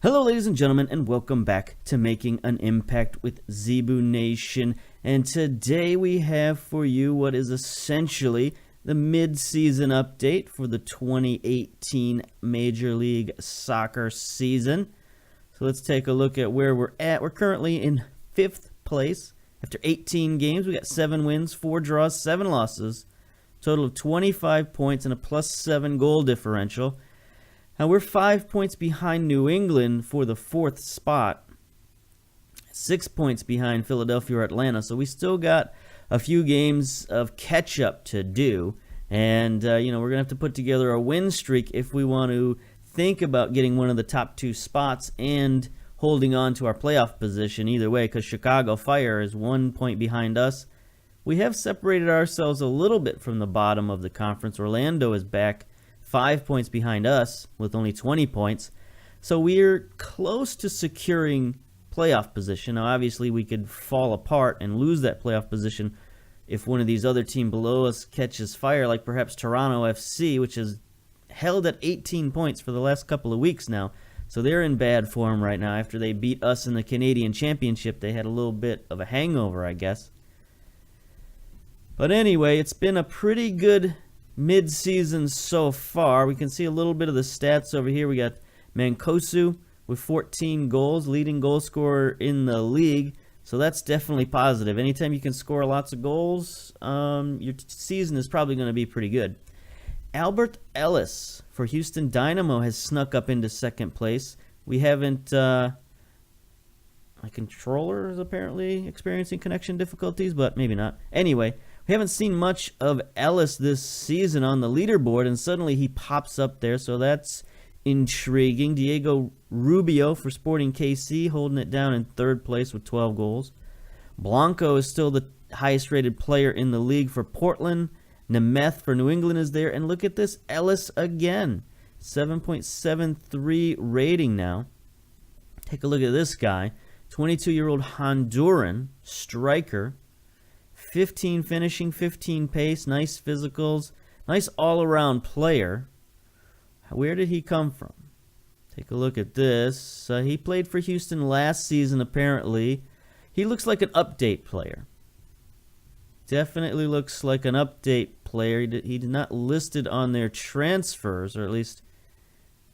Hello ladies and gentlemen, and welcome back to Making an Impact with Zebu Nation. And today we have for you what is essentially the mid-season update for the 2018 Major League Soccer season. So let's take a look at where we're at. We're currently in 5th place. After 18 games, we got 7 wins, 4 draws, 7 losses. Total of 25 points and a +7 goal differential. Now, we're 5 points behind New England for the 4th spot, 6 points behind Philadelphia or Atlanta, so we still got a few games of catch-up to do, and we're going to have to put together a win streak if we want to think about getting one of the top 2 spots and holding on to our playoff position either way, because Chicago Fire is 1 point behind us. We have separated ourselves a little bit from the bottom of the conference. Orlando is back 5 points behind us with only 20 points. So we're close to securing playoff position. Now, obviously, we could fall apart and lose that playoff position if one of these other teams below us catches fire, like perhaps Toronto FC, which is held at 18 points for the last couple of weeks now. So they're in bad form right now. After they beat us in the Canadian Championship, they had a little bit of a hangover, I guess. But anyway, it's been a pretty good mid-season so far. We can see a little bit of the stats over here. We got Mancosu with 14 goals, leading goal scorer in the league. So that's definitely positive. Anytime you can score lots of goals, your season is probably going to be pretty good. Albert Ellis for Houston Dynamo has snuck up into 2nd place. We haven't... my controller is apparently experiencing connection difficulties, but maybe not. Anyway, we haven't seen much of Ellis this season on the leaderboard, and suddenly he pops up there, so that's intriguing. Diego Rubio for Sporting KC holding it down in 3rd place with 12 goals. Blanco is still the highest-rated player in the league for Portland. Nemeth for New England is there, and look at this, Ellis again. 7.73 rating now. Take a look at this guy. 22-year-old Honduran striker. 15 finishing, 15 pace, nice physicals, nice all-around player. Where did he come from? Take a look at this. He played for Houston last season, apparently. He looks like an update player. Definitely looks like an update player. He did not listed on their transfers, or at least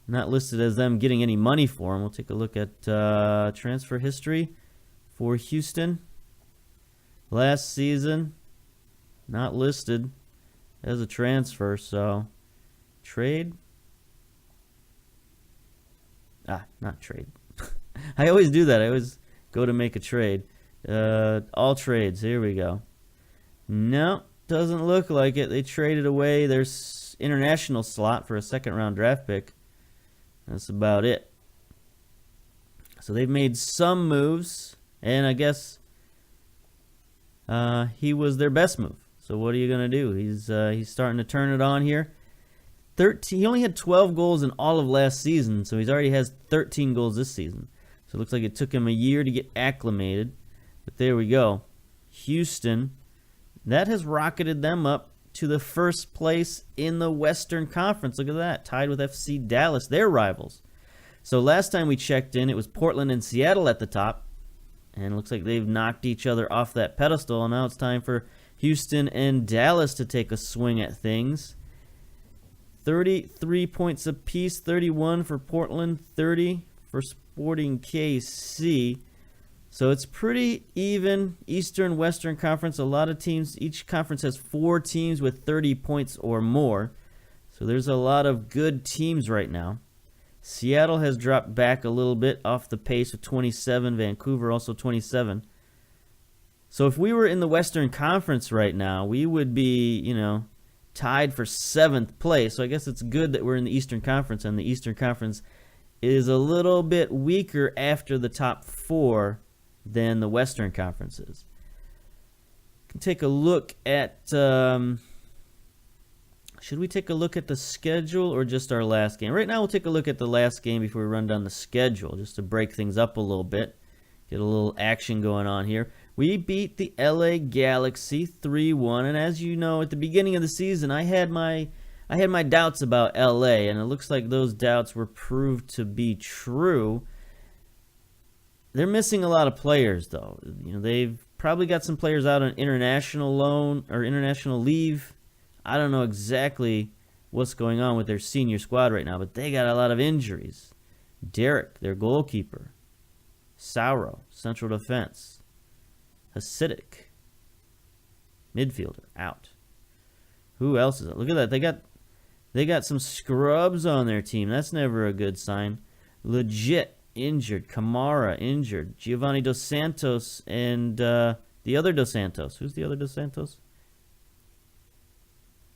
not listed as them getting any money for him. We'll take a look at transfer history for Houston. Last season, not listed as a transfer, so trade. Not trade. I always do that. I always go to make a trade. All trades. Here we go. No, doesn't look like it. They traded away their international slot for a 2nd-round draft pick. That's about it. So they've made some moves, and I guess he was their best move. So what are you going to do? He's starting to turn it on here. He only had 12 goals in all of last season, so he already has 13 goals this season. So it looks like it took him a year to get acclimated. But there we go. Houston, that has rocketed them up to the 1st place in the Western Conference. Look at that, tied with FC Dallas, their rivals. So last time we checked in, it was Portland and Seattle at the top. And it looks like they've knocked each other off that pedestal. And now it's time for Houston and Dallas to take a swing at things. 33 points apiece, 31 for Portland, 30 for Sporting KC. So it's pretty even. Eastern, Western Conference, a lot of teams. Each conference has 4 teams with 30 points or more. So there's a lot of good teams right now. Seattle has dropped back a little bit off the pace with 27. Vancouver also 27. So if we were in the Western Conference right now, we would be, tied for 7th place. So I guess it's good that we're in the Eastern Conference, and the Eastern Conference is a little bit weaker after the top 4 than the Western Conference is. Can take a look at... should we take a look at the schedule or just our last game? Right now we'll take a look at the last game before we run down the schedule, just to break things up a little bit. Get a little action going on here. We beat the LA Galaxy 3-1, and as you know, at the beginning of the season, I had my doubts about LA, and it looks like those doubts were proved to be true. they're missing a lot of players, though. You know, they've probably got some players out on international loan or international leave. I don't know exactly what's going on with their senior squad right now, but they got a lot of injuries. Derek, their goalkeeper. Sauro, central defense. Hasidic, midfielder, out. Who else is it? Look at that. They got some scrubs on their team. That's never a good sign. Legit injured. Kamara injured. Giovanni Dos Santos and the other Dos Santos. Who's the other Dos Santos?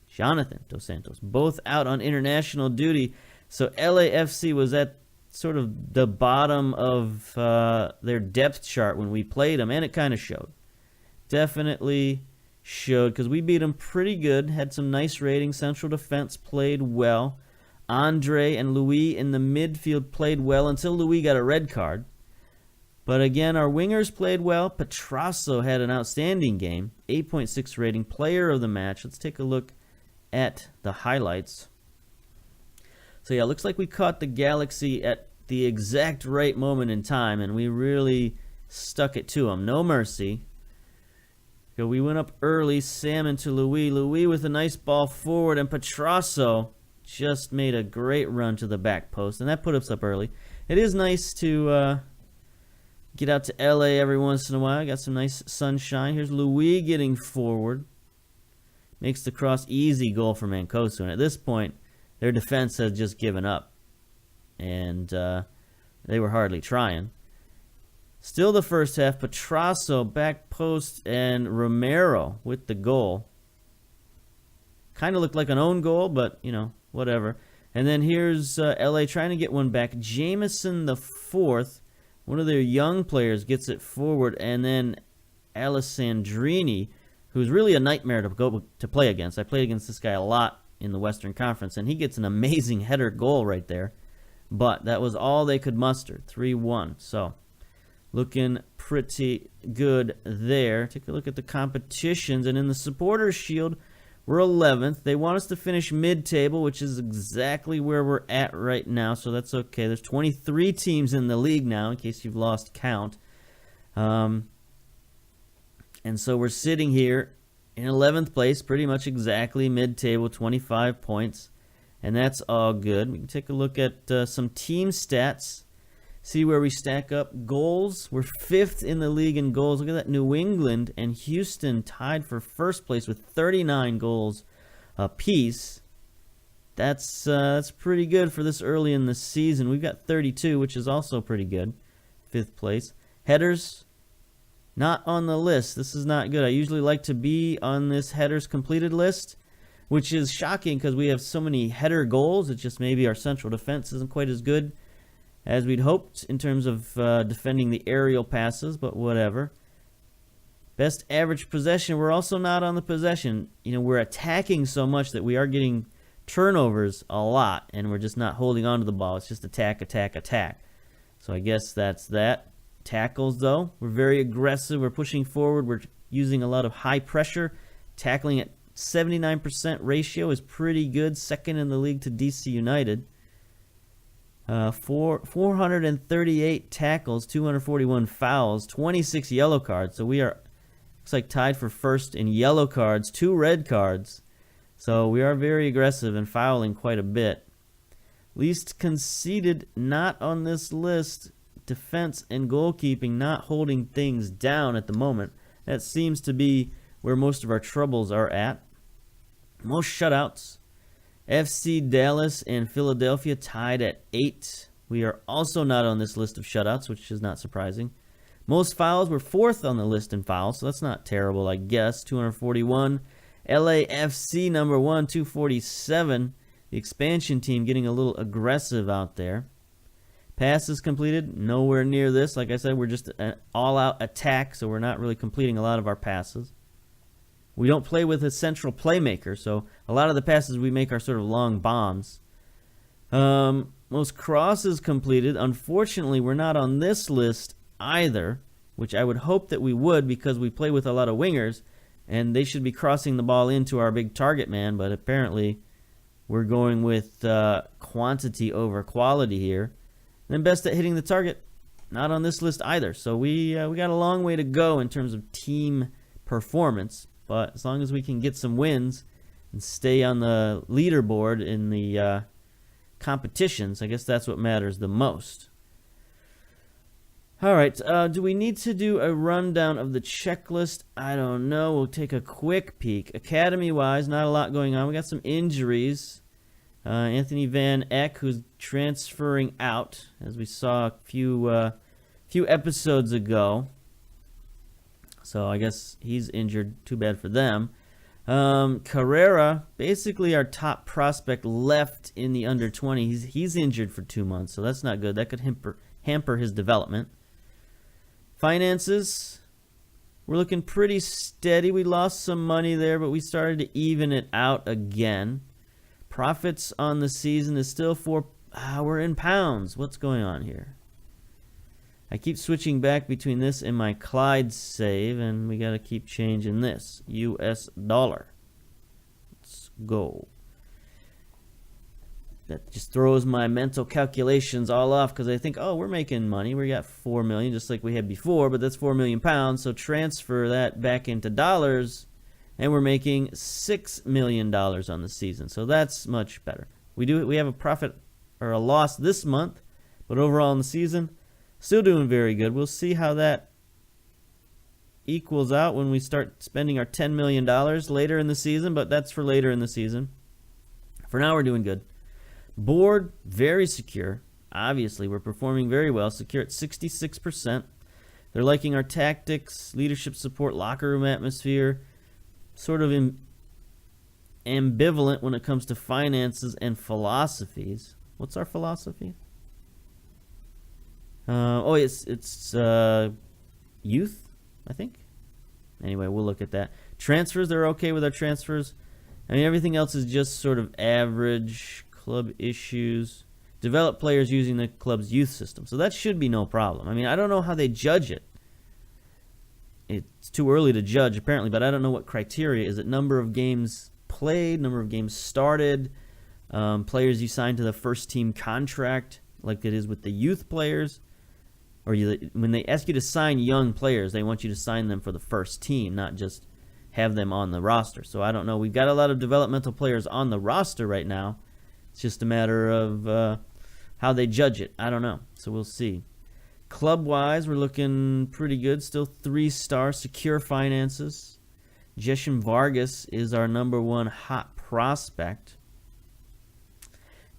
Jonathan Dos Santos. Both out on international duty. So LAFC was at sort of the bottom of their depth chart when we played them, and it kind of showed. Definitely showed, because we beat them pretty good, had some nice ratings. Central defense played well. Andre and Louis in the midfield played well until Louis got a red card. But again, our wingers played well. Petrasso had an outstanding game, 8.6 rating, player of the match. Let's take a look at the highlights. So yeah, looks like we caught the Galaxy at the exact right moment in time, and we really stuck it to them. No mercy. So we went up early, Salmon to Louis. Louis with a nice ball forward, and Petrasso just made a great run to the back post, and that put us up early. It is nice to get out to LA every once in a while. Got some nice sunshine. Here's Louis getting forward. Makes the cross, easy goal for Mancosu. And at this point, their defense has just given up. And they were hardly trying. Still the first half, Petrasso, back post, and Romero with the goal. Kind of looked like an own goal, but, you know, whatever. And then here's LA trying to get one back. Jameson the fourth, one of their young players, gets it forward. And then Alessandrini, who's really a nightmare to play against. I played against this guy a lot in the Western Conference, and he gets an amazing header goal right there. But that was all they could muster, 3-1. So, looking pretty good there. Take a look at the competitions, and in the Supporters' Shield, we're 11th. They want us to finish mid-table, which is exactly where we're at right now, so that's okay. There's 23 teams in the league now, in case you've lost count. And so we're sitting here in 11th place, pretty much exactly mid-table, 25 points. And that's all good. We can take a look at some team stats, see where we stack up. Goals, we're 5th in the league in goals. Look at that, New England and Houston tied for first place with 39 goals apiece. That's pretty good for this early in the season. We've got 32, which is also pretty good. 5th place. Headers, not on the list. This is not good. I usually like to be on this headers completed list, which is shocking because we have so many header goals. It's just maybe our central defense isn't quite as good as we'd hoped in terms of defending the aerial passes, but whatever. Best average possession, we're also not on the possession. You know, we're attacking so much that we are getting turnovers a lot, and we're just not holding on to the ball. It's just attack, attack, attack. So I guess that's that. Tackles, though, we're very aggressive. We're pushing forward. We're using a lot of high pressure. Tackling at 79% ratio is pretty good. Second in the league to DC United. 438 tackles, 241 fouls, 26 yellow cards. So we are, looks like, tied for first in yellow cards, 2 red cards. So we are very aggressive and fouling quite a bit. Least conceded, not on this list. Defense and goalkeeping not holding things down at the moment. That seems to be where most of our troubles are at. Most shutouts. FC Dallas and Philadelphia tied at 8. We are also not on this list of shutouts, which is not surprising. Most fouls, we're 4th on the list in fouls, so that's not terrible, I guess. 241. LAFC number 1, 247. The expansion team getting a little aggressive out there. Passes completed, nowhere near this. Like I said, we're just an all-out attack, so we're not really completing a lot of our passes. We don't play with a central playmaker, so a lot of the passes we make are sort of long bombs. Most crosses completed. Unfortunately, we're not on this list either, which I would hope that we would because we play with a lot of wingers, and they should be crossing the ball into our big target man, but apparently we're going with quantity over quality here. Then best at hitting the target, not on this list either. So we got a long way to go in terms of team performance. But as long as we can get some wins and stay on the leaderboard in the competitions, I guess that's what matters the most. All right, do we need to do a rundown of the checklist? I don't know. We'll take a quick peek. Academy-wise, not a lot going on. We got some injuries. Anthony Van Eck, who's transferring out, as we saw a few episodes ago. So I guess he's injured. Too bad for them. Carrera, basically our top prospect, left in the under-20. He's injured for 2 months, so that's not good. That could hamper his development. Finances, we're looking pretty steady. We lost some money there, but we started to even it out again. Profits on the season is still we're in pounds. What's going on here? I keep switching back between this and my Clyde save, and we got to keep changing this. US dollar. Let's go. That just throws my mental calculations all off because I think, oh, we're making money. We got 4 million just like we had before, but that's 4 million pounds. So transfer that back into dollars, and we're making $6 million on the season. So that's much better. We have a profit or a loss this month, but overall in the season, still doing very good. We'll see how that equals out when we start spending our $10 million later in the season, but that's for later in the season. For now, we're doing good. Board, very secure. Obviously, we're performing very well. Secure at 66%. They're liking our tactics, leadership support, locker room atmosphere. Sort of ambivalent when it comes to finances and philosophies. What's our philosophy? It's youth, I think. Anyway, we'll look at that. Transfers, they're okay with our transfers. I mean, everything else is just sort of average. Club issues. Develop players using the club's youth system. So that should be no problem. I mean, I don't know how they judge it. It's too early to judge, apparently, but I don't know what criteria. Is it number of games played, number of games started, players you signed to the first team contract, like it is with the youth players? Or when they ask you to sign young players, they want you to sign them for the first team, not just have them on the roster. So I don't know. We've got a lot of developmental players on the roster right now. It's just a matter of how they judge it. I don't know. So we'll see. Club-wise, we're looking pretty good. Still 3-star, secure finances. Jeshem Vargas is our #1 hot prospect.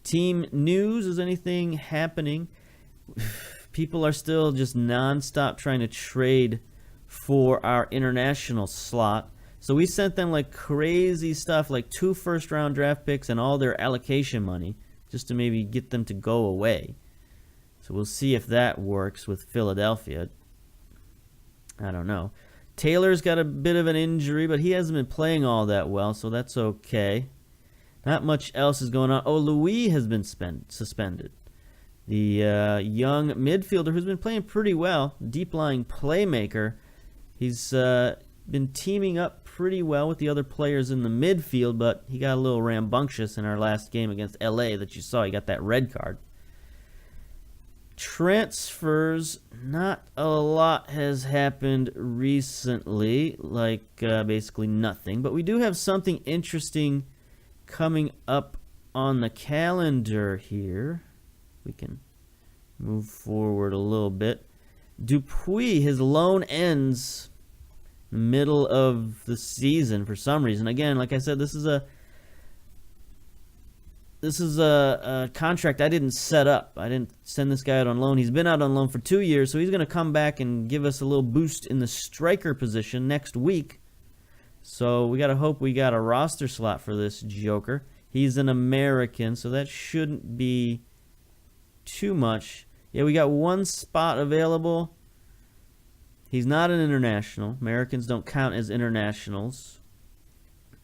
Team news, is anything happening? People are still just nonstop trying to trade for our international slot. So we sent them like crazy stuff, like 2 first-round draft picks and all their allocation money, just to maybe get them to go away. So we'll see if that works with Philadelphia. I don't know. Taylor's got a bit of an injury, but he hasn't been playing all that well, so that's okay. Not much else is going on. Oh, Louis has been suspended. The young midfielder who's been playing pretty well, deep-lying playmaker. He's been teaming up pretty well with the other players in the midfield, but he got a little rambunctious in our last game against LA that you saw. He got that red card. Transfers, not a lot has happened recently, like basically nothing. But we do have something interesting coming up on the calendar here. We can move forward a little bit. Dupuis, his loan ends middle of the season for some reason. Again, like I said, this is a contract I didn't set up. I didn't send this guy out on loan. He's been out on loan for 2 years, so he's going to come back and give us a little boost in the striker position next week. So we got to hope we got a roster slot for this joker. He's an American, so that shouldn't be too much. Yeah, we got 1 spot available. He's not an international. Americans don't count as internationals.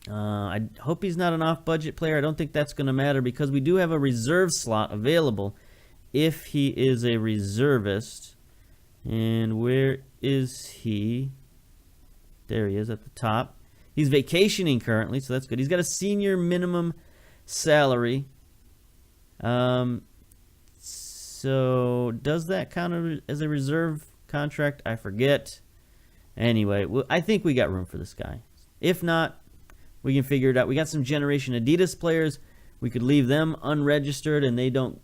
I hope he's not an off-budget player. I don't think that's going to matter because we do have a reserve slot available if he is a reservist. And where is he? There he is at the top. He's vacationing currently, so that's good. He's got a senior minimum salary. So So does that count as a reserve contract? I forget. Anyway, I think we got room for this guy. If not, we can figure it out. We got some Generation Adidas players. We could leave them unregistered and they don't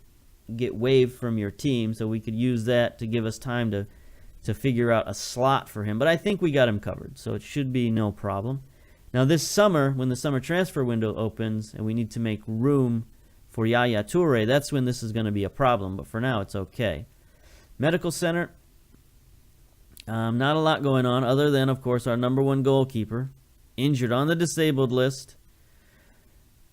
get waived from your team. So we could use that to give us time to figure out a slot for him. But I think we got him covered, so it should be no problem. Now this summer, when the summer transfer window opens and we need to make room for Yaya Toure, that's when this is going to be a problem. But for now, it's okay. Medical center, not a lot going on other than, of course, our #1 goalkeeper, injured on the disabled list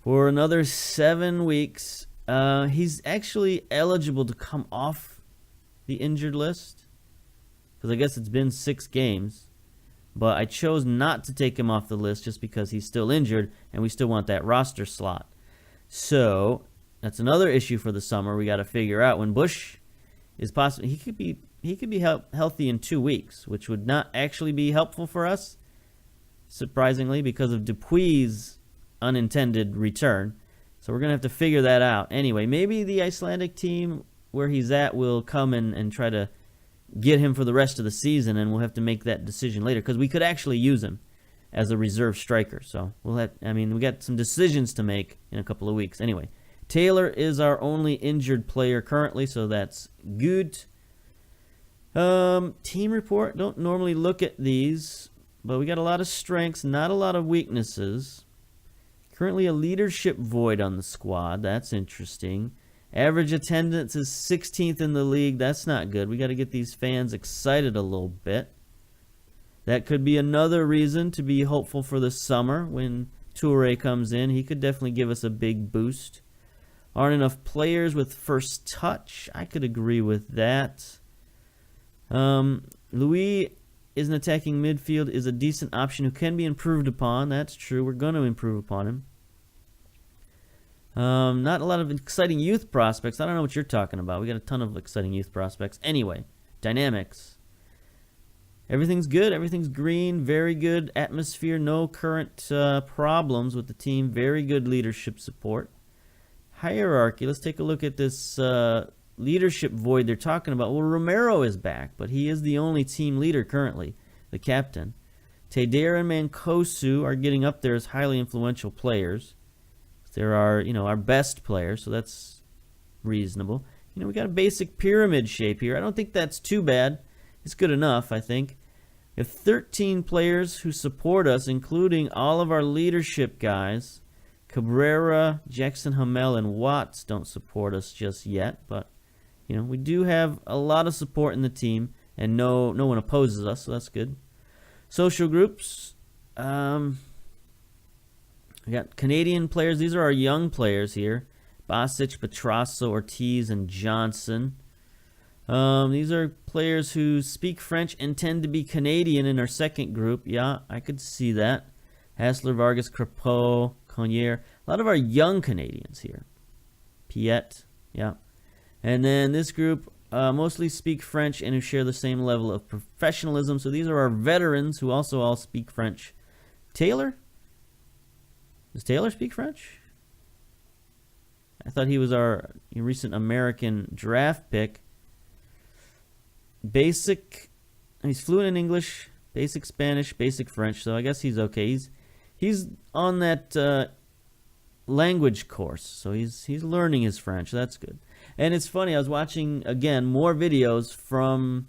for another 7 weeks. He's actually eligible to come off the injured list because I guess it's been 6 games. But I chose not to take him off the list just because he's still injured and we still want that roster slot. So that's another issue for the summer. We got to figure out when Bush is possible. He could be healthy in 2 weeks, which would not actually be helpful for us, surprisingly, because of Dupuy's unintended return. So we're going to have to figure that out. Anyway, maybe the Icelandic team where he's at will come and try to get him for the rest of the season, and we'll have to make that decision later because we could actually use him as a reserve striker. So we got some decisions to make in a couple of weeks. Anyway, Taylor is our only injured player currently, so that's good. Team report, don't normally look at these, but we got a lot of strengths, not a lot of weaknesses. Currently a leadership void on the squad. That's interesting. Average attendance is 16th in the league. That's not good. We got to get these fans excited a little bit. That could be another reason to be hopeful for the summer when Toure comes in. He could definitely give us a big boost. Aren't enough players with first touch. I could agree with that. Louis is an attacking midfield, is a decent option who can be improved upon. That's true. We're going to improve upon him. Not a lot of exciting youth prospects. I don't know what you're talking about. We got a ton of exciting youth prospects. Anyway, dynamics. Everything's good. Everything's green. Very good atmosphere. No current problems with the team. Very good leadership support. Hierarchy. Let's take a look at this leadership void they're talking about. Well, Romero is back, but he is the only team leader currently, the captain. Tadera and Mancosu are getting up there as highly influential players. They're our best players, so that's reasonable. We got a basic pyramid shape here. I don't think that's too bad. It's good enough, I think. We have 13 players who support us, including all of our leadership guys. Cabrera, Jackson Hamel, and Watts don't support us just yet, but we do have a lot of support in the team, and no one opposes us, so that's good. Social groups. We got Canadian players. These are our young players here. Basic, Petrasso, Ortiz, and Johnson. These are players who speak French and tend to be Canadian in our second group. Yeah, I could see that. Hassler, Vargas, Crepeau, Connier. A lot of our young Canadians here. Piet, yeah. And then this group mostly speak French and who share the same level of professionalism. So these are our veterans who also all speak French. Taylor? Does Taylor speak French? I thought he was our recent American draft pick. Basic, he's fluent in English, basic Spanish, basic French, so I guess he's okay. He's on that language course, so he's learning his French. That's good. And it's funny, I was watching, again, more videos from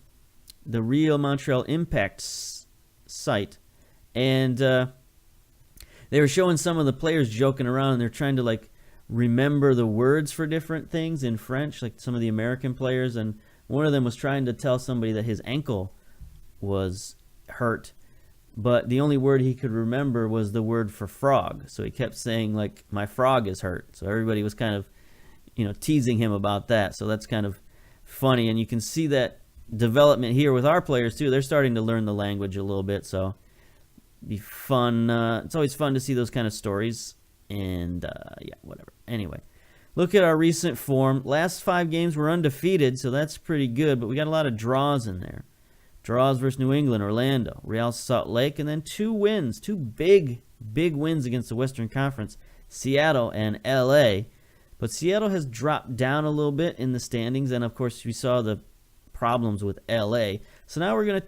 the Real Montreal Impact site, and they were showing some of the players joking around, and they're trying to remember the words for different things in French, like some of the American players, and one of them was trying to tell somebody that his ankle was hurt, but the only word he could remember was the word for frog. So he kept saying, my frog is hurt. So everybody was kind of, teasing him about that. So that's kind of funny, and you can see that development here with our players too. They're starting to learn the language a little bit, so be fun. It's always fun to see those kind of stories, and yeah, whatever. Anyway, look at our recent form. Last 5 games we're undefeated, so that's pretty good, but we got a lot of draws in there. Draws versus New England, Orlando, Real Salt Lake, and then 2 wins, 2 big wins against the Western Conference, Seattle and LA. But Seattle has dropped down a little bit in the standings, and of course we saw the problems with LA. So now we're going to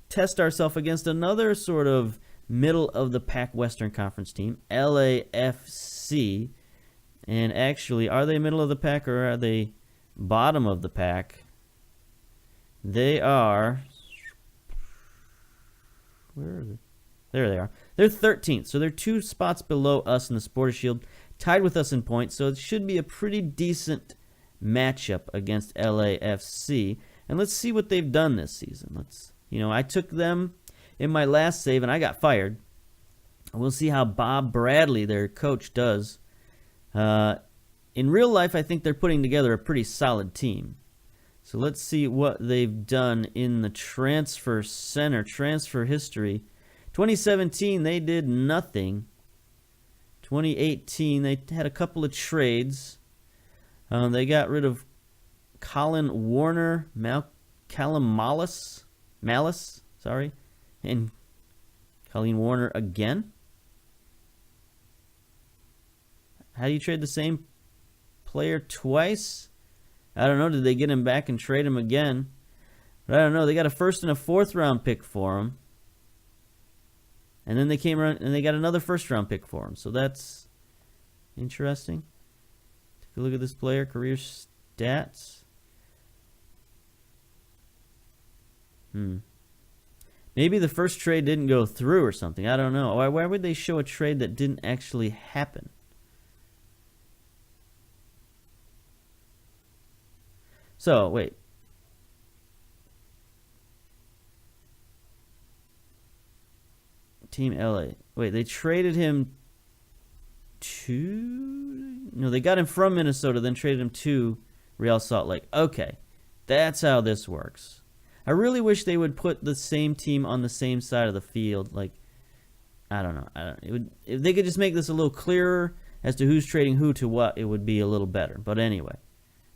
test ourselves against another sort of middle of the pack Western Conference team, LAFC. And actually, are they middle of the pack or are they bottom of the pack? They are, where are they? There they are. They're 13th, so they're 2 spots below us in the Supporters Shield, tied with us in points, so it should be a pretty decent matchup against LAFC. And let's see what they've done this season. I took them in my last save, and I got fired. We'll see how Bob Bradley, their coach, does. In real life, I think they're putting together a pretty solid team. So let's see what they've done in the transfer center, transfer history. 2017, they did nothing. 2018, they had a couple of trades. They got rid of Colin Warner, Callum Malice, and Colleen Warner again. How do you trade the same player twice? I don't know. Did they get him back and trade him again? But I don't know. They got a first and a 4th round pick for him. And then they came around and they got another 1st round pick for him. So that's interesting. Take a look at this player, career stats. Maybe the first trade didn't go through or something. I don't know. Why would they show a trade that didn't actually happen? So, wait. Team LA. Wait, they traded him to... No, they got him from Minnesota, then traded him to Real Salt Lake. Okay, that's how this works. I really wish they would put the same team on the same side of the field. Like, I don't know. If they could just make this a little clearer as to who's trading who to what, it would be a little better. But anyway,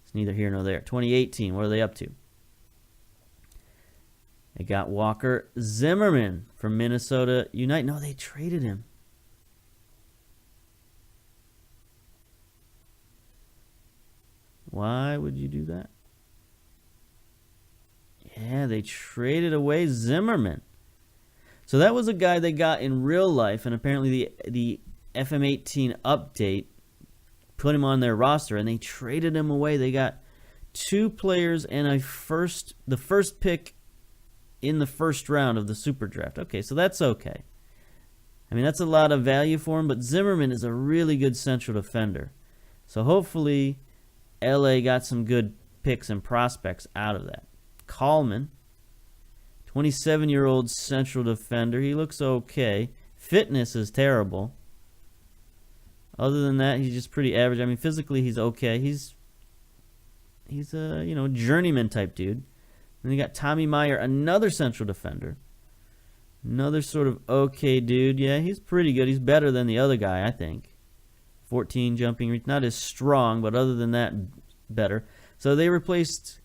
it's neither here nor there. 2018, what are they up to? They got Walker Zimmerman from Minnesota United. No, they traded him. Why would you do that? Yeah, they traded away Zimmerman. So that was a guy they got in real life, and apparently the FM18 update put him on their roster, and they traded him away. They got 2 players and the first pick in the 1st round of the Super Draft. Okay, so that's okay. I mean, that's a lot of value for him, but Zimmerman is a really good central defender. So hopefully LA got some good picks and prospects out of that. Kallman, 27-year-old central defender. He looks okay. Fitness is terrible. Other than that, he's just pretty average. I mean, physically, he's okay. He's a journeyman type dude. Then you got Tommy Meyer, another central defender. Another sort of okay dude. Yeah, he's pretty good. He's better than the other guy, I think. 14 jumping reach. Not as strong, but other than that, better. So they replaced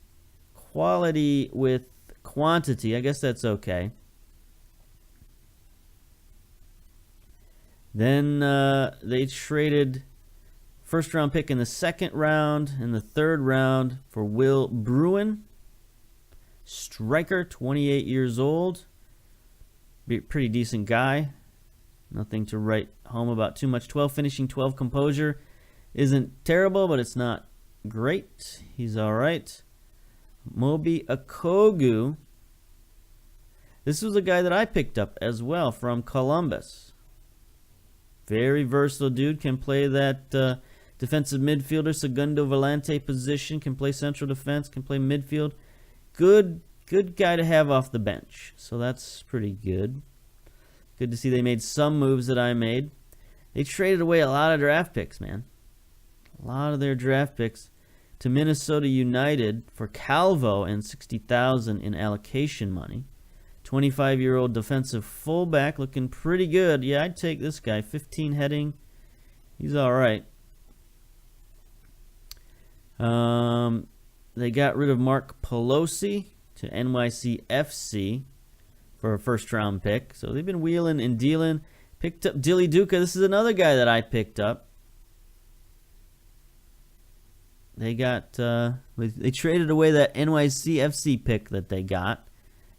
quality with quantity. I guess that's okay. Then they traded 1st round pick in the 2nd round and the 3rd round for Will Bruin. Striker, 28 years old. Be a pretty decent guy. Nothing to write home about too much. 12 finishing, 12 composure. Isn't terrible, but it's not great. He's all right. Mobi Okogu. This was a guy that I picked up as well from Columbus. Very versatile dude. Can play that defensive midfielder, segundo volante position. Can play central defense. Can play midfield. Good guy to have off the bench. So that's pretty good. Good to see they made some moves that I made. They traded away a lot of draft picks, man. A lot of their draft picks to Minnesota United for Calvo and $60,000 in allocation money. 25-year-old defensive fullback, looking pretty good. Yeah, I'd take this guy. 15 heading. He's all right. They got rid of Mark Pelosi to NYCFC for a 1st round pick. So they've been wheeling and dealing. Picked up Dilly Duca. This is another guy that I picked up. They got they traded away that NYCFC pick that they got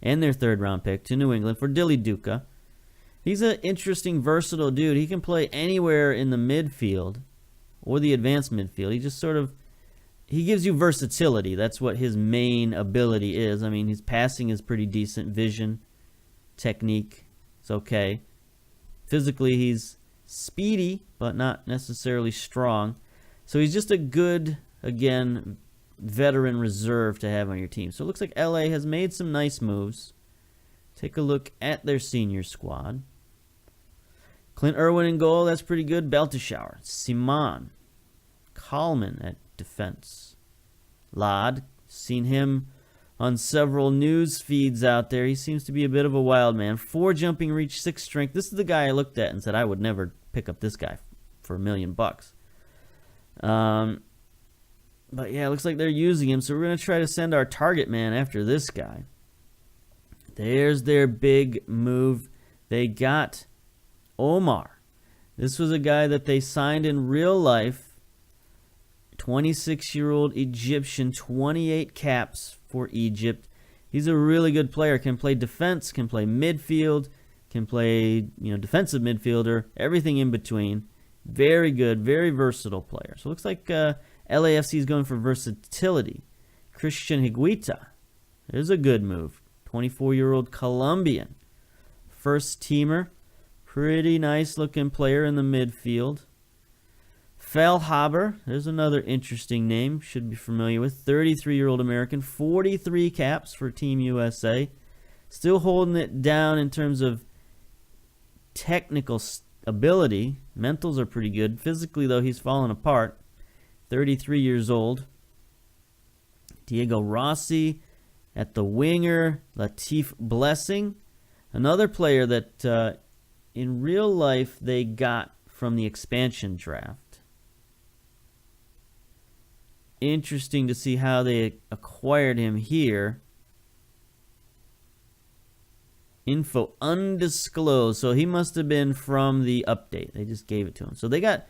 and their third-round pick to New England for Dilly Duca. He's an interesting, versatile dude. He can play anywhere in the midfield or the advanced midfield. He just he gives you versatility. That's what his main ability is. I mean, his passing is pretty decent. Vision, technique, it's okay. Physically, he's speedy, but not necessarily strong. So he's just a good, again, veteran reserve to have on your team. So it looks like LA has made some nice moves. Take a look at their senior squad. Clint Irwin in goal, that's pretty good. Belteshawer, Simon, Kallman at defense. Lod, seen him on several news feeds out there. He seems to be a bit of a wild man. 4 jumping reach, 6 strength. This is the guy I looked at and said I would never pick up this guy for $1 million. But yeah, it looks like they're using him. So we're going to try to send our target man after this guy. There's their big move. They got Omar. This was a guy that they signed in real life. 26-year-old Egyptian, 28 caps for Egypt. He's a really good player. Can play defense, can play midfield, can play, defensive midfielder, everything in between. Very good, very versatile player. So it looks like LAFC is going for versatility. Christian Higuita. There's a good move. 24-year-old Colombian. First teamer. Pretty nice looking player in the midfield. Fehlhaber. There's another interesting name. Should be familiar with. 33-year-old American. 43 caps for Team USA. Still holding it down in terms of technical ability. Mentals are pretty good. Physically, though, he's fallen apart. 33 years old. Diego Rossi at the winger. Latif Blessing. Another player that in real life they got from the expansion draft. Interesting to see how they acquired him here. Info undisclosed. So he must have been from the update. They just gave it to him. So they got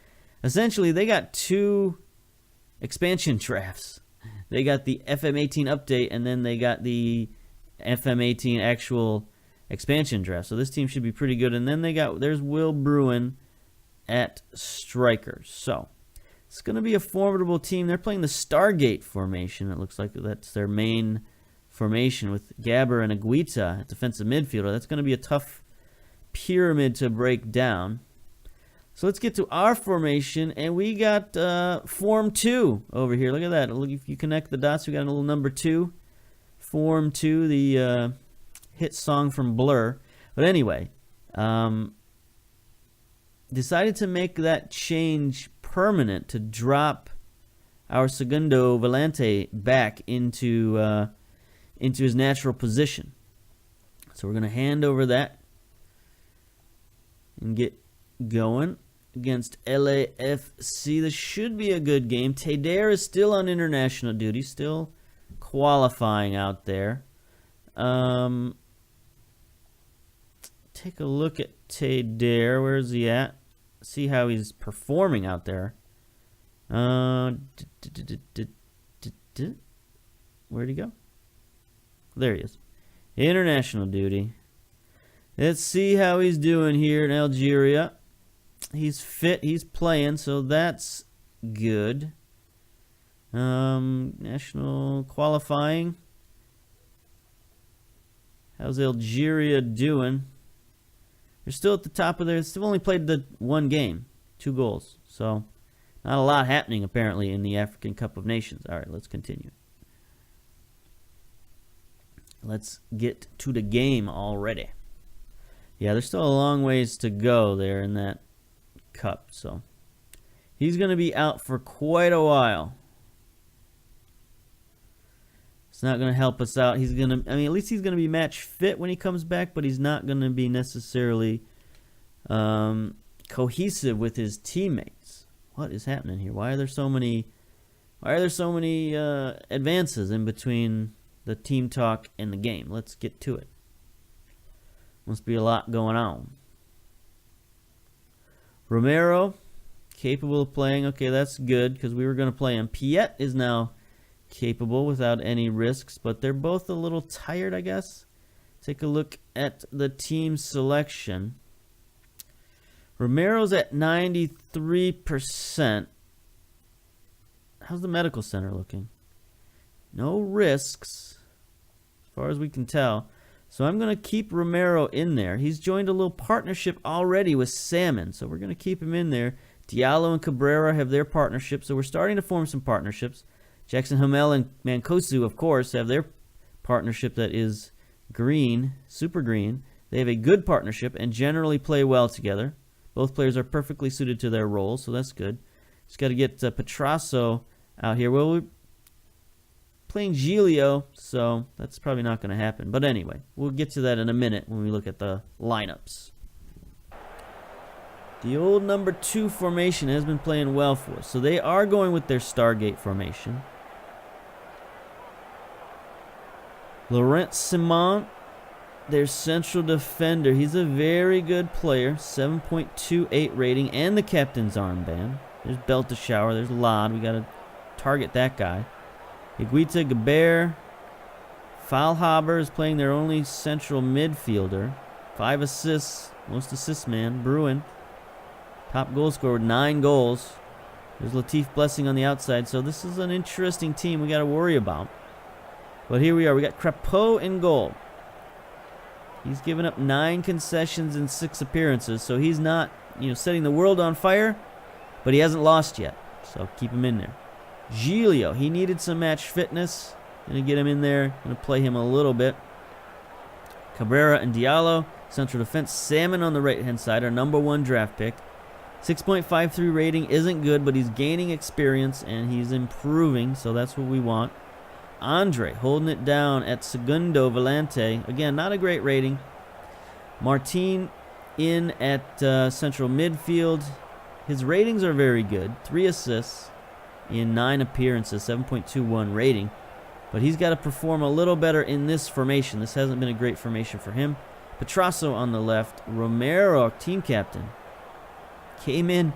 2 expansion drafts. They got the FM18 update, and then they got the FM18 actual expansion draft. So this team should be pretty good. And then there's Will Bruin at striker. So it's going to be a formidable team. They're playing the Stargate formation. It looks like that's their main formation with Gabber and Aguita at defensive midfielder. That's going to be a tough pyramid to break down. So let's get to our formation, and we got Form 2 over here. Look at that. Look, if you connect the dots, we got a little number 2. Form 2, the hit song from Blur. But anyway, decided to make that change permanent to drop our Segundo Volante back into his natural position. So we're going to hand over that and get going against LAFC. This should be a good game. Teder is still on international duty, still qualifying out there. Take a look at Teder. Where's he at? See how he's performing out there. Where'd he go? There he is. International duty. Let's see how he's doing here in Algeria. He's fit. He's playing, so that's good. National qualifying. How's Algeria doing? They're still at the top of their... Still only played the 1 game. 2 goals. So, not a lot happening, apparently, in the African Cup of Nations. All right, let's continue. Let's get to the game already. Yeah, there's still a long ways to go there in that cup. So, he's going to be out for quite a while. It's not going to help us out. He's going to, at least he's going to be match fit when he comes back, but he's not going to be necessarily cohesive with his teammates. What is happening here? Why are there so many advances in between the team talk and the game? Let's get to it. Must be a lot going on. Romero, capable of playing. Okay, that's good because we were going to play him. Piet is now capable without any risks, but they're both a little tired, I guess. Take a look at the team selection. Romero's at 93%. How's the medical center looking? No risks, as far as we can tell. So I'm going to keep Romero in there. He's joined a little partnership already with Salmon, so we're going to keep him in there. Diallo and Cabrera have their partnership, so we're starting to form some partnerships. Jackson Hamel and Mancosu, of course, have their partnership that is green, super green. They have a good partnership and generally play well together. Both players are perfectly suited to their roles, so that's good. Just got to get Petrasso out here. Well, we're playing Giglio, so that's probably not going to happen. But anyway, we'll get to that in a minute when we look at the lineups. The old number 2 formation has been playing well for us. So they are going with their Stargate formation. Laurent Simon, their central defender. He's a very good player. 7.28 rating and the captain's armband. There's Belteshower. There's Lod. We got to target that guy. Higuita, Gaber. Faulhaber is playing their only central midfielder. 5 assists. Most assists man. Bruin. Top goal scorer with 9 goals. There's Latif Blessing on the outside. So this is an interesting team we got to worry about. But here we are. We got Crepeau in goal. He's given up 9 concessions in 6 appearances. So he's not, setting the world on fire. But he hasn't lost yet. So keep him in there. Giglio. He needed some match fitness. Going to get him in there. Going to play him a little bit. Cabrera and Diallo. Central defense. Salmon on the right-hand side. Our number 1 draft pick. 6.53 rating isn't good, but he's gaining experience and he's improving, so that's what we want. Andre holding it down at Segundo Volante. Again, not a great rating. Martin in at central midfield. His ratings are very good. 3 assists in 9 appearances, 7.21 rating. But he's got to perform a little better in this formation. This hasn't been a great formation for him. Petrasso on the left. Romero, team captain, came in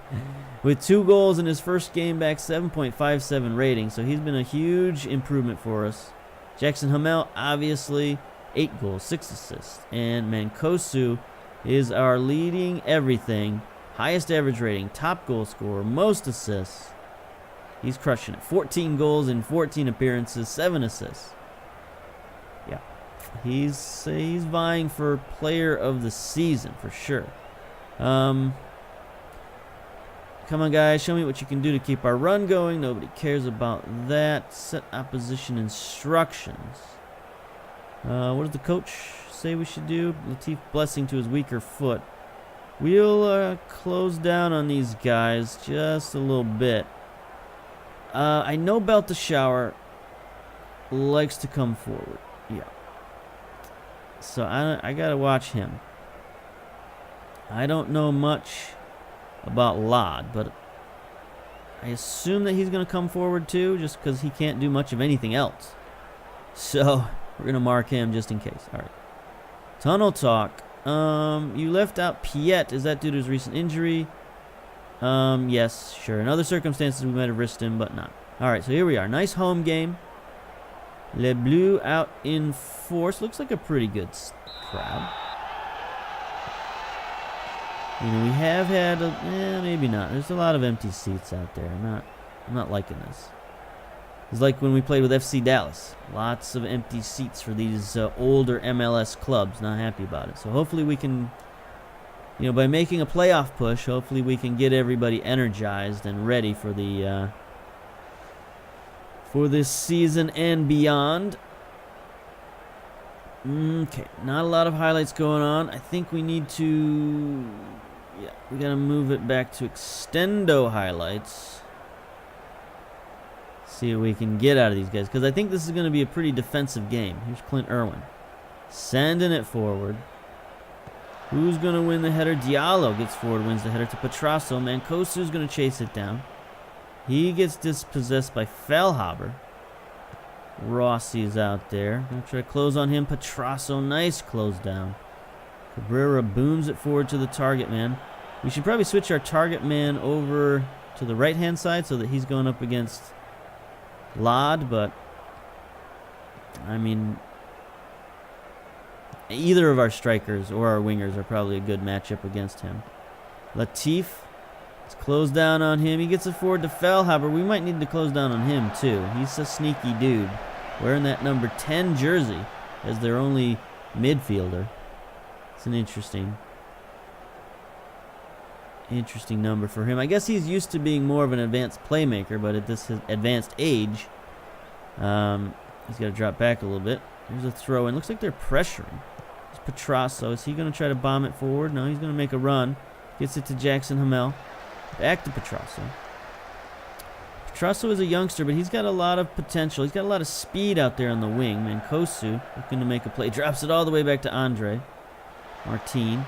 with 2 goals in his first game back, 7.57 rating. So he's been a huge improvement for us. Jackson Hamel, obviously, 8 goals, 6 assists. And Mancosu is our leading everything. Highest average rating, top goal scorer, most assists. He's crushing it. 14 goals in 14 appearances, 7 assists. Yeah, he's vying for player of the season for sure. Come on, guys. Show me what you can do to keep our run going. Nobody cares about that. Set opposition instructions. What does the coach say we should do? Latif Blessing to his weaker foot. We'll close down on these guys just a little bit. I know Belteshower likes to come forward. Yeah. So I got to watch him. I don't know much about Lod, but I assume that he's going to come forward too, just because he can't do much of anything else. So we're going to mark him just in case. All right. Tunnel talk. You left out Piet. Is that due to his recent injury? Yes, sure. In other circumstances, we might have risked him, but not. All right, so here we are. Nice home game. Le Bleu out in force. Looks like a pretty good crowd. We have had, maybe not. There's a lot of empty seats out there. I'm not liking this. It's like when we played with FC Dallas. Lots of empty seats for these older MLS clubs. Not happy about it. So hopefully we can, by making a playoff push, hopefully we can get everybody energized and ready for the for this season and beyond. Okay, not a lot of highlights going on. I think we need to, we gotta move it back to extendo highlights. See what we can get out of these guys, because I think this is going to be a pretty defensive game. Here's Clint Irwin sending it forward. Who's going to win the header? Diallo gets forward, wins the header to Petrasso. Mancosu's going to chase it down. He gets dispossessed by Faulhaber. Rossi's out there. Going to try to close on him. Petrasso, nice close down. Cabrera booms it forward to the target man. We should probably switch our target man over to the right-hand side so that he's going up against Lod, but I mean, either of our strikers or our wingers are probably a good matchup against him. Latif, let's close down on him. He gets it forward to Feilhaber. We might need to close down on him too. He's a sneaky dude, wearing that number 10 jersey as their only midfielder. It's an interesting number for him. I guess he's used to being more of an advanced playmaker, but at this advanced age, he's got to drop back a little bit. Here's a throw in. Looks like they're pressuring. It's Petrasso. Is he going to try to bomb it forward? No, he's going to make a run. Gets it to Jackson Hamel. Back to Petrasso. Petrasso is a youngster, but he's got a lot of potential. He's got a lot of speed out there on the wing. Mancosu looking to make a play. Drops it all the way back to Andre Martin.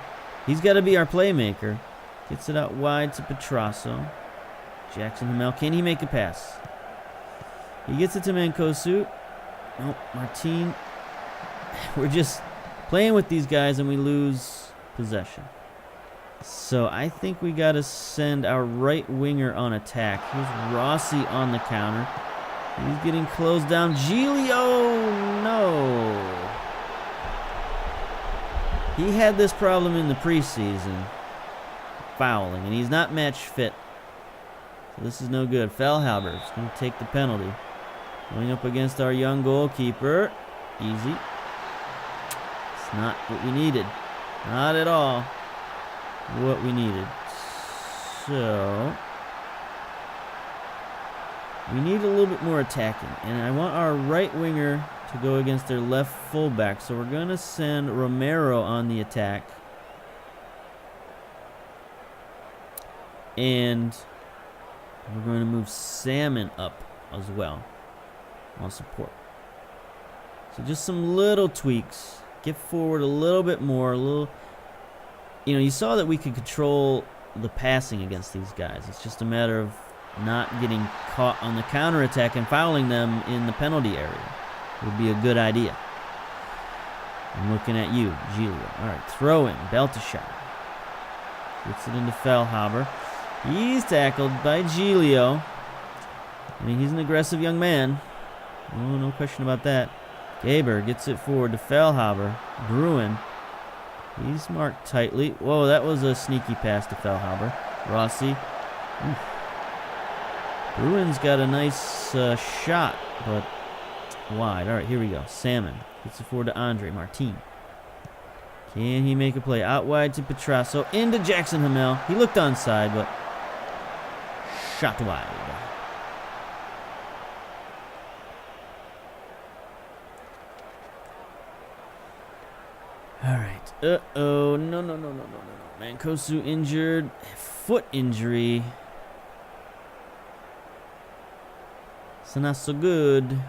He's got to be our playmaker. Gets it out wide to Petrasso. Jackson Hamel. Can he make a pass? He gets it to Mancosu. Nope, Martin. We're just playing with these guys and we lose possession. So I think we got to send our right winger on attack. Here's Rossi on the counter. He's getting closed down. Giglio, no. He had this problem in the preseason, fouling, and he's not match fit. So this is no good. Feilhaber is going to take the penalty. Going up against our young goalkeeper. Easy. It's not what we needed. Not at all what we needed. So we need a little bit more attacking, and I want our right winger to go against their left fullback. So we're going to send Romero on the attack, and we're going to move Salmon up as well on support. So just some little tweaks. Get forward a little bit more. You saw that we could control the passing against these guys. It's just a matter of not getting caught on the counterattack and fouling them in the penalty area. Would be a good idea. I'm looking at you, Giglio. All right, throw in, Beltashire. Gets it into Feilhaber. He's tackled by Giglio. I mean, he's an aggressive young man. Oh, no question about that. Gaber gets it forward to Feilhaber. Bruin. He's marked tightly. Whoa, that was a sneaky pass to Feilhaber. Rossi. Bruin's got a nice shot, but wide. All right, here we go. Salmon gets it forward to Andre Martin. Can he make a play? Out wide to Petrasso. Into Jackson Hamel. He looked onside, but shot wide. All right. Uh-oh. No. Mancosu injured. Foot injury. So not so good.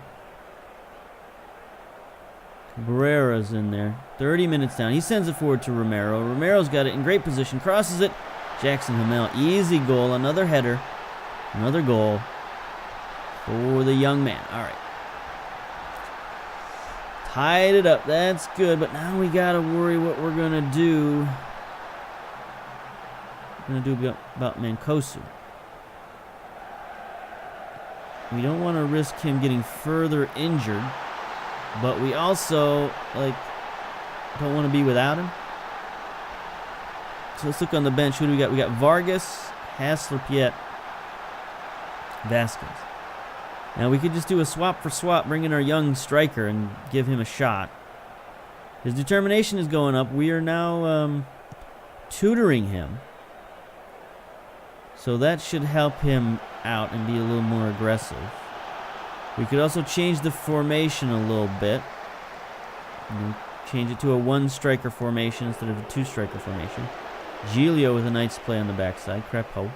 Cabrera's in there. 30 minutes down. He sends it forward to Romero. Romero's got it in great position. Crosses it. Jackson Hamel. Easy goal. Another header. Another goal for the young man. All right. Tied it up. That's good. But now we got to worry what we're going to do. We're going to do about Mancosu. We don't want to risk him getting further injured, but we also don't want to be without him. So let's look on the bench. Who do we got? We got Vargas, Hassler, Piet, Vasquez. Now we could just do a swap for swap, bring in our young striker and give him a shot. His determination is going up. We are now tutoring him, so that should help him out and be a little more aggressive. We could also change the formation a little bit. Change it to a one-striker formation instead of a two-striker formation. Giglio with a nice play on the backside. Crepeau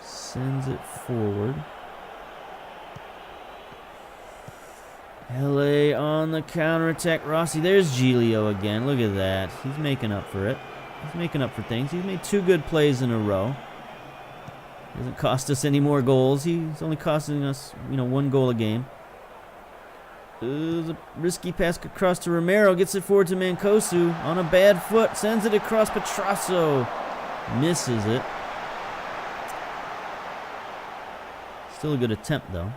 sends it forward. LA on the counterattack. Rossi, there's Giglio again. Look at that. He's making up for it. He's making up for things. He's made 2 good plays in a row. Doesn't cost us any more goals. He's only costing us, 1 goal a game. A risky pass across to Romero. Gets it forward to Mancosu on a bad foot. Sends it across Petrasso. Misses it. Still a good attempt, though.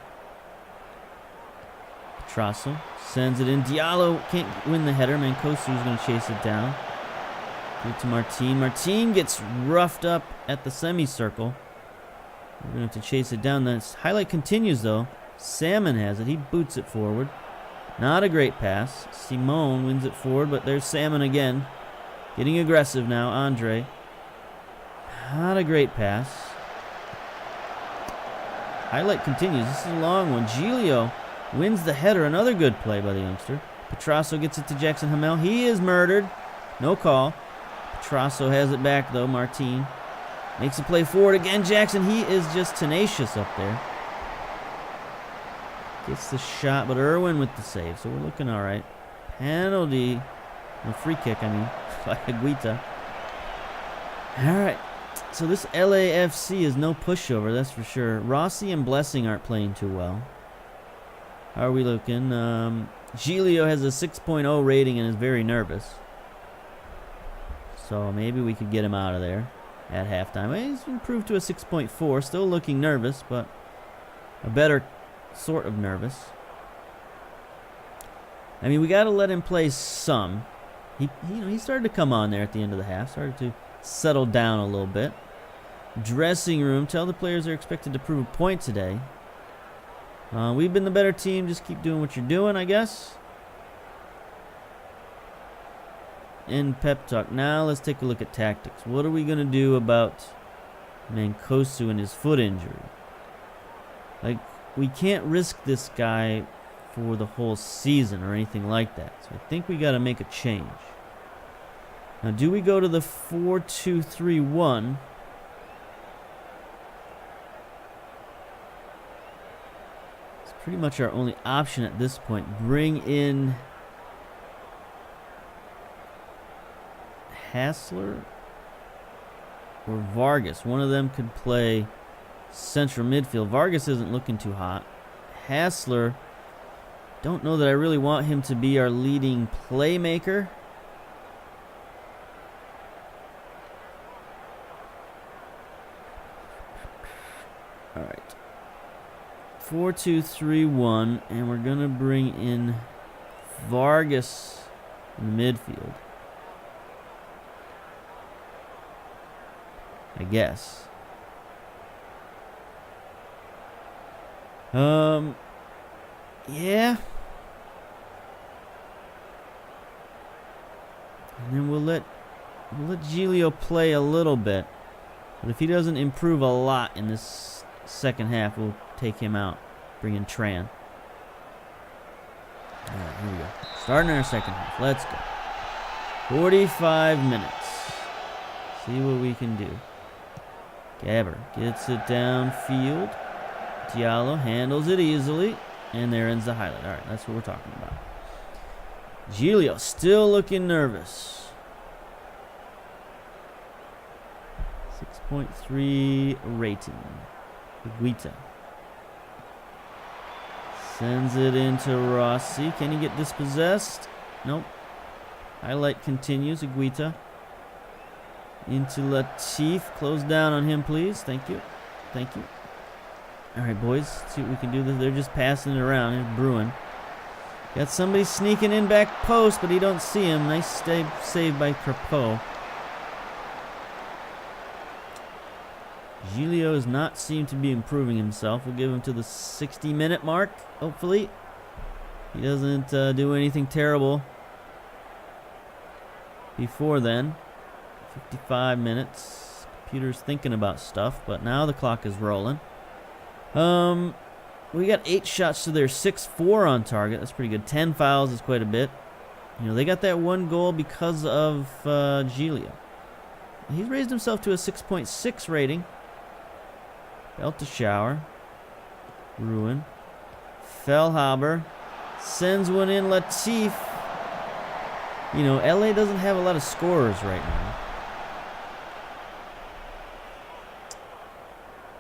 Petrasso sends it in. Diallo can't win the header. Mancosu is going to chase it down. Give it to Martin. Martin gets roughed up at the semicircle. We're going to have to chase it down. The highlight continues, though. Salmon has it. He boots it forward. Not a great pass. Simone wins it forward, but there's Salmon again. Getting aggressive now. Andre. Not a great pass. Highlight continues. This is a long one. Giglio wins the header. Another good play by the youngster. Petrasso gets it to Jackson Hamel. He is murdered. No call. Petrasso has it back, though. Martin makes a play forward again. Jackson, he is just tenacious up there. Gets the shot, but Irwin with the save. So we're looking all right. Penalty. No, free kick, I mean, by Higuita. All right. So this LAFC is no pushover, that's for sure. Rossi and Blessing aren't playing too well. How are we looking? Giglio has a 6.0 rating and is very nervous. So maybe we could get him out of there at halftime. He's improved to a 6.4. Still looking nervous, but a better sort of nervous. I mean, we got to let him play some. He started to come on there at the end of the half. Started to settle down a little bit. Dressing room. Tell the players they're expected to prove a point today. We've been the better team. Just keep doing what you're doing, I guess. And pep talk. Now let's take a look at tactics. What are we going to do about Mancosu and his foot injury? Like, we can't risk this guy for the whole season or anything like that. So I think we got to make a change. Now, do we go to the 4-2-3-1? It's pretty much our only option at this point. Bring in Hassler or Vargas. One of them could play central midfield. Vargas isn't looking too hot. Hassler, don't know that I really want him to be our leading playmaker. All right. 4-2-3-1, and we're going to bring in Vargas in the midfield. I guess. Yeah. And then we'll let Giglio play a little bit. But if he doesn't improve a lot in this second half, we'll take him out. Bring in Tran. Alright, here we go. Starting our second half. Let's go. 45 minutes. See what we can do. Gabber gets it downfield. Diallo handles it easily. And there ends the highlight. Alright, that's what we're talking about. Giglio still looking nervous. 6.3 rating. Higuita sends it into Rossi. Can he get dispossessed? Nope. Highlight continues. Higuita into Latif. Close down on him, please. Thank you. Thank you. All right, boys. Let's see what we can do. They're just passing it around. Here's Bruin. Got somebody sneaking in back post, but he don't see him. Nice save by Crepeau. Giglio does not seem to be improving himself. We'll give him to the 60-minute mark, hopefully. He doesn't do anything terrible before then. 55 minutes. Computer's thinking about stuff, but now the clock is rolling. We got 8 shots to their 6-4 on target. That's pretty good. 10 fouls is quite a bit. You know, they got that one goal because of Giglio. He's raised himself to a 6.6 rating. Belt to shower. Ruin. Fellhaber sends one in. Latif. You know, LA doesn't have a lot of scorers right now.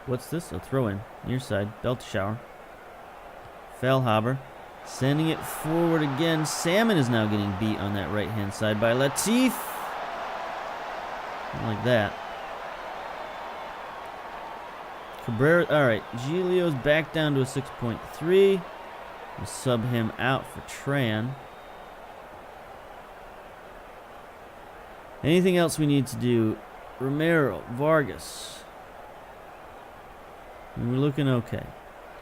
What's this? A throw in. Near side. Belt to shower. Fellhaber sending it forward again. Salmon is now getting beat on that right hand side by Latif. Not like that. Cabrera. All right, Giglio's back down to a 6.3. We'll sub him out for Tran. Anything else we need to do? Romero, Vargas. And we're looking okay.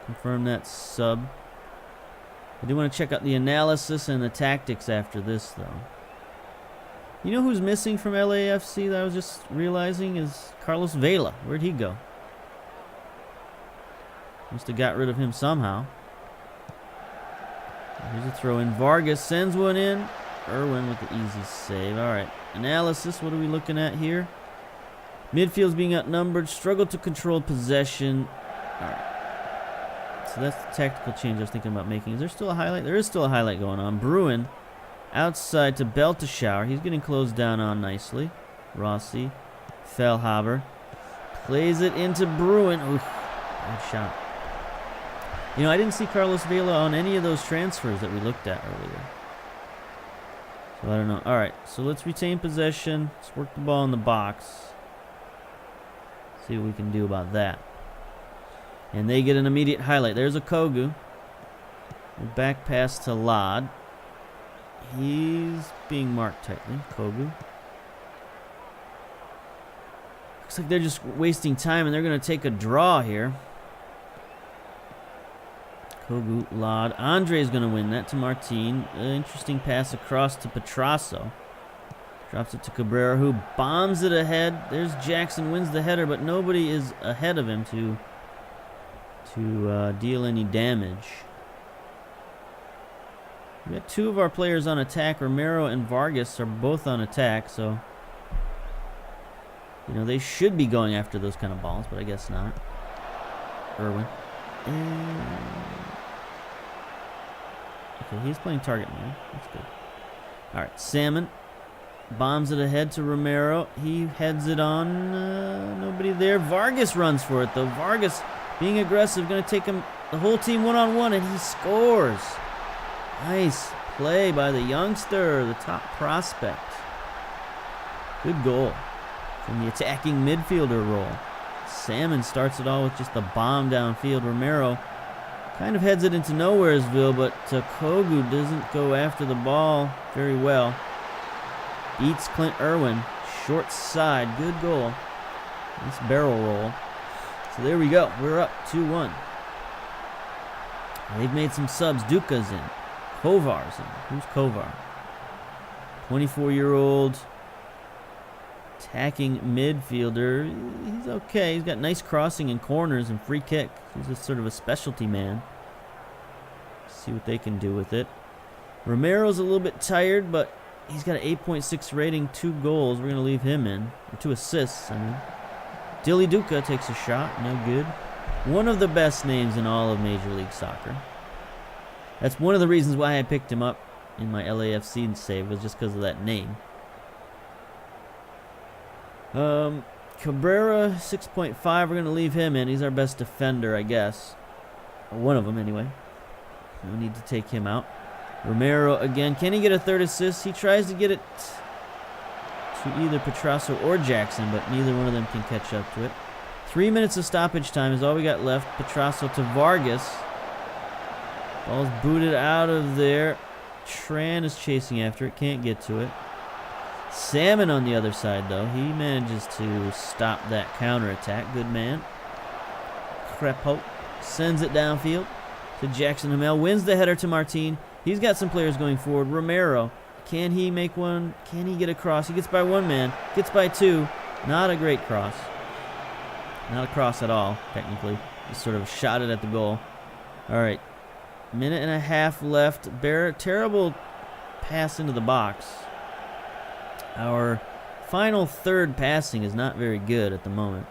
Confirm that sub. I do want to check out the analysis and the tactics after this, though. You know who's missing from LAFC that I was just realizing is Carlos Vela. Where'd he go? Must have got rid of him somehow. Here's a throw in. Vargas sends one in. Irwin with the easy save. All right. Analysis. What are we looking at here? Midfield's being outnumbered. Struggle to control possession. All right. So that's the tactical change I was thinking about making. Is there still a highlight? There is still a highlight going on. Bruin outside to Belteshower. He's getting closed down on nicely. Rossi. Fellhaber. Plays it into Bruin. Oof. Bad shot. You know, I didn't see Carlos Vela on any of those transfers that we looked at earlier. So I don't know. All right, so let's retain possession. Let's work the ball in the box. See what we can do about that. And they get an immediate highlight. There's a Kogu. Back pass to Lod. He's being marked tightly. Kogu. Looks like they're just wasting time, and they're going to take a draw here. Kogu, Lod. Andre's going to win that to Martin. Interesting pass across to Petrasso. Drops it to Cabrera, who bombs it ahead. There's Jackson, wins the header, but nobody is ahead of him to deal any damage. We got two of our players on attack. Romero and Vargas are both on attack, so you know they should be going after those kind of balls, but I guess not. Irwin. Okay, he's playing target man. That's good. All right, Salmon bombs it ahead to Romero. He heads it on. Nobody there. Vargas runs for it, though. Vargas being aggressive, going to take him, the whole team one-on-one, and he scores. Nice play by the youngster, the top prospect. Good goal from the attacking midfielder role. Salmon starts it all with just a bomb downfield. Romero kind of heads it into Nowheresville, but Kogu doesn't go after the ball very well. Beats Clint Irwin. Short side. Good goal. Nice barrel roll. So there we go. We're up 2-1. They've made some subs. Duka's in. Kovar's in. Who's Kovar? 24-year-old attacking midfielder. He's okay. He's got nice crossing and corners and free kick. He's just sort of a specialty man. See what they can do with it. Romero's a little bit tired, but he's got an 8.6 rating, 2 goals. We're going to leave him in. Or 2 assists, I mean. Dilly Duka takes a shot. No good. One of the best names in all of Major League Soccer. That's one of the reasons why I picked him up in my LAFC save, was just because of that name. Cabrera, 6.5. We're going to leave him in. He's our best defender, I guess. Or one of them, anyway. No need to take him out. Romero again. Can he get a third assist? He tries to get it to either Petrasso or Jackson, but neither one of them can catch up to it. 3 minutes of stoppage time is all we got left. Petrasso to Vargas. Ball's booted out of there. Tran is chasing after it. Can't get to it. Salmon on the other side, though. He manages to stop that counterattack. Good man. Crepo sends it downfield to Jackson Hamel. Wins the header to Martin. He's got some players going forward. Romero. Can he make one? Can he get across? He gets by one man. Gets by two. Not a great cross. Not a cross at all, technically. Just sort of shot it at the goal. All right. Minute and a half left. Terrible pass into the box. Our final third passing is not very good at the moment.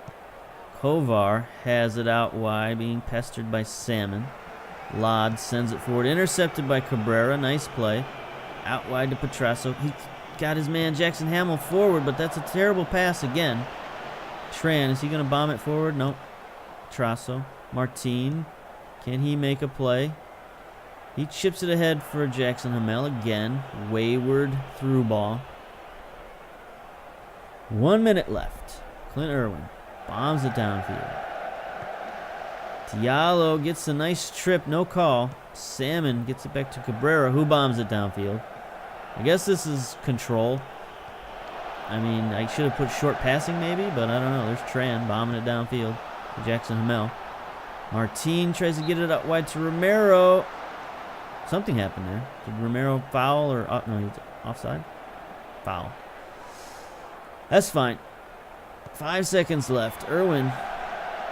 Kovar has it out wide, being pestered by Salmon. Lod sends it forward, intercepted by Cabrera. Nice play. Out wide to Petrasso. He got his man Jackson Hamill forward, but that's a terrible pass again. Tran, is he going to bomb it forward? Nope. Petrasso. Martin. Can he make a play? He chips it ahead for Jackson Hamel again. Wayward through ball. 1 minute left. Clint Irwin bombs it downfield. Diallo gets a nice trip, no call. Salmon gets it back to Cabrera, who bombs it downfield. I guess this is control. I mean, I should have put short passing maybe, but I don't know. There's Tran bombing it downfield. Jackson Hamel. Martin tries to get it out wide to Romero. Something happened there. Did Romero foul or... no, he's offside? Foul. That's fine. 5 seconds left. Irwin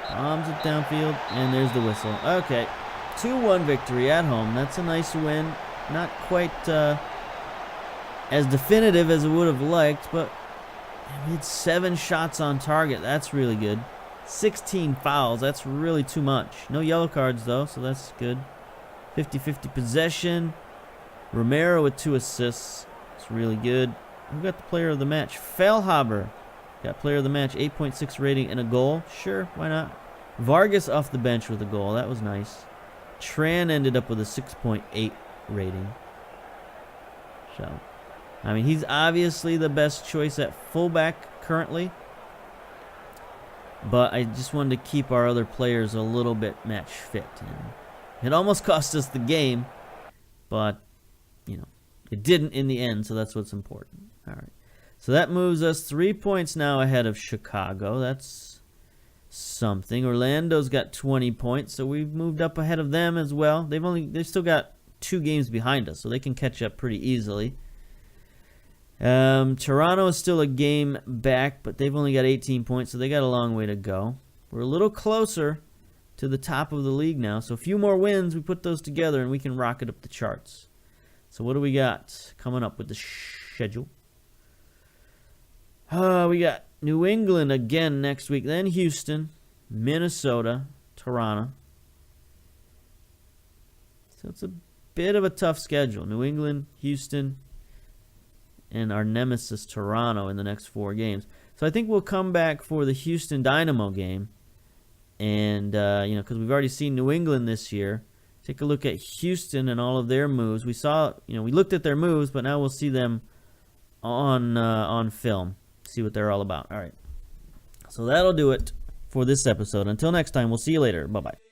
bombs it downfield, and there's the whistle. Okay. 2-1 victory at home. That's a nice win. Not quite as definitive as I would have liked, but we had 7 shots on target. That's really good. 16 fouls. That's really too much. No yellow cards, though, so that's good. 50-50 possession. Romero with 2 assists. It's really good. Who got the player of the match? Fehlhaber got player of the match. 8.6 rating and a goal. Sure, why not? Vargas off the bench with a goal. That was nice. Tran ended up with a 6.8 rating. So, I mean, he's obviously the best choice at fullback currently. But I just wanted to keep our other players a little bit match fit. And it almost cost us the game, but, you know, it didn't in the end, so that's what's important. All right. So that moves us 3 points now ahead of Chicago. That's something. Orlando's got 20 points, so we've moved up ahead of them as well. They've still got 2 games behind us, so they can catch up pretty easily. Toronto is still a game back, but they've only got 18 points, so they got a long way to go. We're a little closer to the top of the league now, so a few more wins, we put those together, and we can rocket up the charts. So what do we got coming up with the schedule? We got New England again next week, then Houston, Minnesota, Toronto. So it's a bit of a tough schedule. New England, Houston, and our nemesis Toronto in the next 4 games. So I think we'll come back for the Houston Dynamo game. And, you know, because we've already seen New England this year. Take a look at Houston and all of their moves. We saw, you know, we looked at their moves, but now we'll see them on film. See what they're all about. All right. So that'll do it for this episode. Until next time, we'll see you later. Bye-bye.